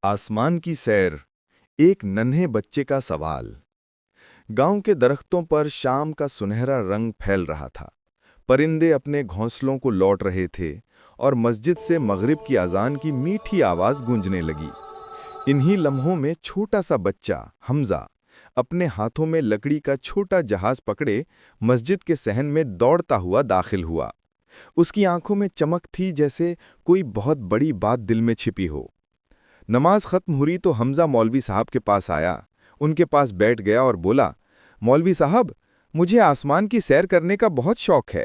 आसमान की सैर। एक नन्हे बच्चे का सवाल। गांव के दरख्तों पर शाम का सुनहरा रंग फैल रहा था। परिंदे अपने घोंसलों को लौट रहे थे और मस्जिद से मगरिब की अजान की मीठी आवाज गूंजने लगी। इन्हीं लम्हों में छोटा सा बच्चा हमजा अपने हाथों में लकड़ी का छोटा जहाज पकड़े मस्जिद के सहन में दौड़ता हुआ दाखिल हुआ। उसकी आंखों में चमक थी, जैसे कोई बहुत बड़ी बात दिल में छिपी हो। नमाज खत्म हुई तो हमजा मौलवी साहब के पास आया। उनके पास बैठ गया और बोला, मौलवी साहब, मुझे आसमान की सैर करने का बहुत शौक है।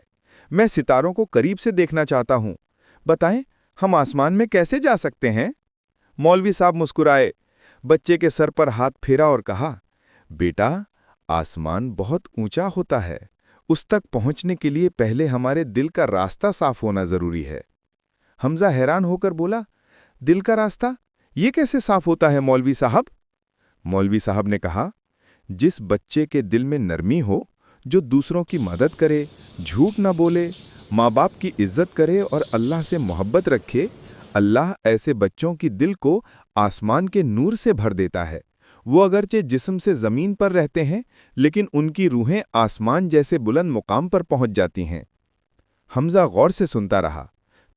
मैं सितारों को करीब से देखना चाहता हूँ। बताएं, हम आसमान में कैसे जा सकते हैं? मौलवी साहब मुस्कुराए, बच्चे के सर पर हाथ फेरा और कहा, बेटा, आसमान बहुत ऊंचा होता है। उस तक पहुंचने के लिए पहले हमारे दिल का रास्ता साफ होना जरूरी है। हमजा हैरान होकर बोला, दिल का रास्ता ये कैसे साफ होता है मौलवी साहब? मौलवी साहब ने कहा, जिस बच्चे के दिल में नरमी हो, जो दूसरों की मदद करे, झूठ ना बोले, माँ बाप की इज्जत करे और अल्लाह से मोहब्बत रखे, अल्लाह ऐसे बच्चों की दिल को आसमान के नूर से भर देता है। वो अगरचे जिस्म से ज़मीन पर रहते हैं, लेकिन उनकी रूहें आसमान जैसे बुलंद मुकाम पर पहुंच जाती हैं। हमजा गौर से सुनता रहा।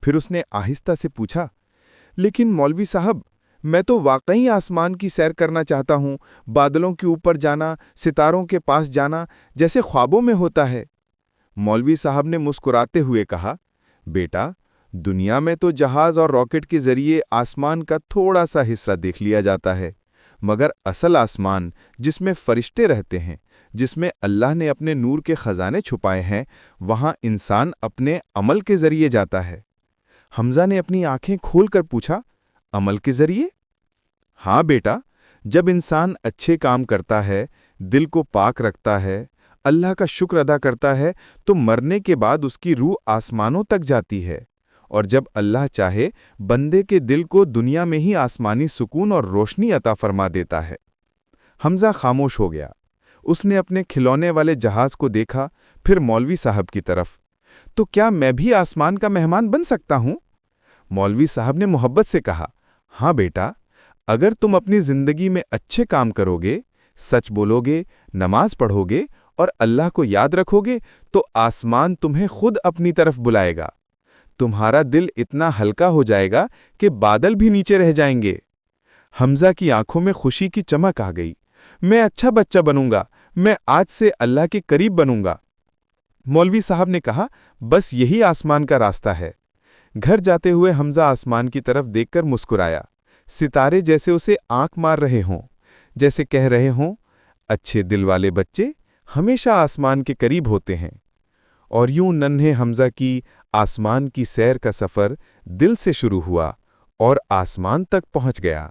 फिर उसने आहिस्ता से पूछा, लेकिन मौलवी साहब, मैं तो वाकई आसमान की सैर करना चाहता हूँ। बादलों के ऊपर जाना, सितारों के पास जाना, जैसे ख्वाबों में होता है। मौलवी साहब ने मुस्कुराते हुए कहा, बेटा, दुनिया में तो जहाज और रॉकेट के जरिए आसमान का थोड़ा सा हिस्सा देख लिया जाता है, मगर असल आसमान, जिसमें फरिश्ते रहते हैं, जिसमें अल्लाह ने अपने नूर के खजाने छुपाए हैं, वहाँ इंसान अपने अमल के जरिए जाता है। हमजा ने अपनी आंखें खोलकर पूछा, अमल के जरिए? हाँ बेटा, जब इंसान अच्छे काम करता है, दिल को पाक रखता है, अल्लाह का शुक्र अदा करता है, तो मरने के बाद उसकी रूह आसमानों तक जाती है। और जब अल्लाह चाहे, बंदे के दिल को दुनिया में ही आसमानी सुकून और रोशनी अता फरमा देता है। हमजा खामोश हो गया। उसने अपने खिलौने वाले जहाज को देखा, फिर मौलवी साहब की तरफ। तो क्या मैं भी आसमान का मेहमान बन सकता हूँ? मौलवी साहब ने मोहब्बत से कहा, हाँ बेटा, अगर तुम अपनी जिंदगी में अच्छे काम करोगे, सच बोलोगे, नमाज पढ़ोगे और अल्लाह को याद रखोगे, तो आसमान तुम्हें खुद अपनी तरफ बुलाएगा। तुम्हारा दिल इतना हल्का हो जाएगा कि बादल भी नीचे रह जाएंगे। हमजा की आंखों में खुशी की चमक आ गई। मैं अच्छा बच्चा बनूंगा, मैं आज से अल्लाह के करीब बनूंगा। मौलवी साहब ने कहा, बस यही आसमान का रास्ता है। घर जाते हुए हमजा आसमान की तरफ देखकर मुस्कुराया। सितारे जैसे उसे आंख मार रहे हों, जैसे कह रहे हों, अच्छे दिल वाले बच्चे हमेशा आसमान के करीब होते हैं। और यूं नन्हे हमजा की आसमान की सैर का सफ़र दिल से शुरू हुआ और आसमान तक पहुंच गया।